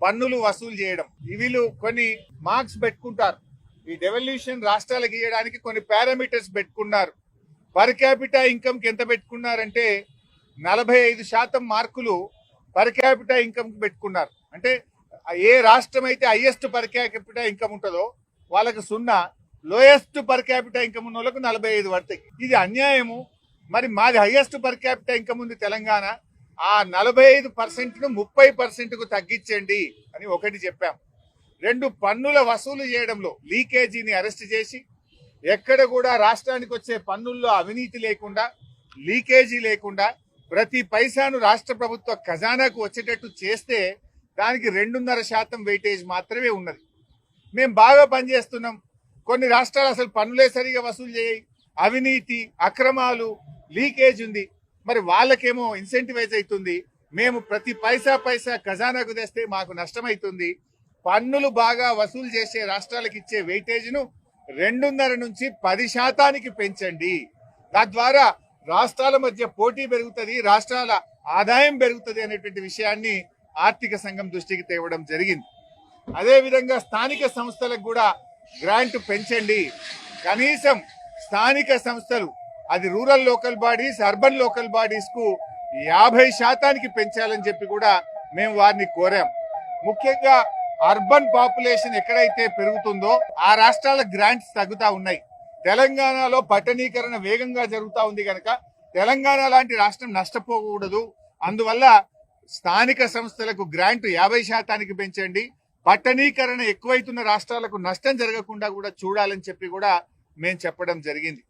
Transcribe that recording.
పన్నులు వసూలు చేయడం. వీళ్ళు కొన్ని మార్క్స్ పెట్టుకుంటారు. ఈ డెవల్యూషన్ రాష్ట్రాలకు ఇవ్వడానికి కొన్ని పారామీటర్స్ పెట్టుకున్నారు. పర్ క్యాపిటా ఇన్కమ్ కి ఎంత పెట్టుకున్నారంటే 45% మార్కులు పర్ క్యాపిటా ఇన్కమ్ కి పెట్టుకున్నారు. అంటే ఏ రాష్ట్రం అయితే హైయెస్ట్ పర్ క్యాపిటా ఇన్కమ్ ఉంటుందో వాళ్ళకి 0, లోయెస్ట్ పర్ క్యాపిటా ఇన్కమ్ ఉన్న వాళ్ళకు 45 పడతాయి. ఇది అన్యాయము. మరి మాది హైయెస్ట్ పర్ క్యాపిటా ఇన్కమ్ ఉంది తెలంగాణ, ఆ 45%ను 30%కు తగ్గించండి అని ఒకటి చెప్పాం. 2, పన్నుల వసూలు చేయడంలో లీకేజీని అరెస్ట్ చేసి ఎక్కడ కూడా రాష్ట్రానికి వచ్చే పన్నుల్లో అవినీతి లేకుండా, లీకేజీ లేకుండా ప్రతి పైసాను రాష్ట్ర ప్రభుత్వ ఖజానాకు వచ్చేటట్టు చేస్తే దానికి 2.5% వెయిటేజ్ మాత్రమే ఉన్నది. మేము బాగా పనిచేస్తున్నాం. కొన్ని రాష్ట్రాలు అసలు పన్నులే సరిగా వసూలు చేయి, అవినీతి, అక్రమాలు, లీకేజ్ ఉంది. మరి వాళ్ళకేమో ఇన్సెంటివైజ్ అవుతుంది. మేము ప్రతి పైసా ఖజానాకు తెస్తే మాకు నష్టమవుతుంది. పన్నులు బాగా వసూలు చేసే రాష్ట్రాలకు ఇచ్చే వెయిటేజ్ను 2.5 నుంచి 10% పెంచండి. తద్వారా రాష్ట్రాల మధ్య పోటీ పెరుగుతుంది, రాష్ట్రాల ఆదాయం పెరుగుతుంది అనేటువంటి విషయాన్ని ఆర్థిక సంఘం దృష్టికి తేవడం జరిగింది. అదేవిధంగా స్థానిక సంస్థలకు కూడా గ్రాంట్ పెంచండి. కనీసం స్థానిక సంస్థలు, అది rural local bodies, urban local bodies కు 50% పెంచాలని చెప్పి కూడా మేము వారిని కోరాం. ముఖ్యంగా అర్బన్ పాపులేషన్ ఎక్కడైతే పెరుగుతుందో ఆ రాష్ట్రాల గ్రాంట్స్ తగ్గుతా ఉన్నాయి. తెలంగాణలో పట్టణీకరణ వేగంగా జరుగుతూ ఉంది కనుక తెలంగాణ లాంటి రాష్ట్రం నష్టపోకూడదు. అందువల్ల స్థానిక సంస్థలకు గ్రాంట్ 50% పెంచండి. పట్టణీకరణ ఎక్కువైతున్న రాష్ట్రాలకు నష్టం జరగకుండా కూడా చూడాలని చెప్పి కూడా మేము చెప్పడం జరిగింది.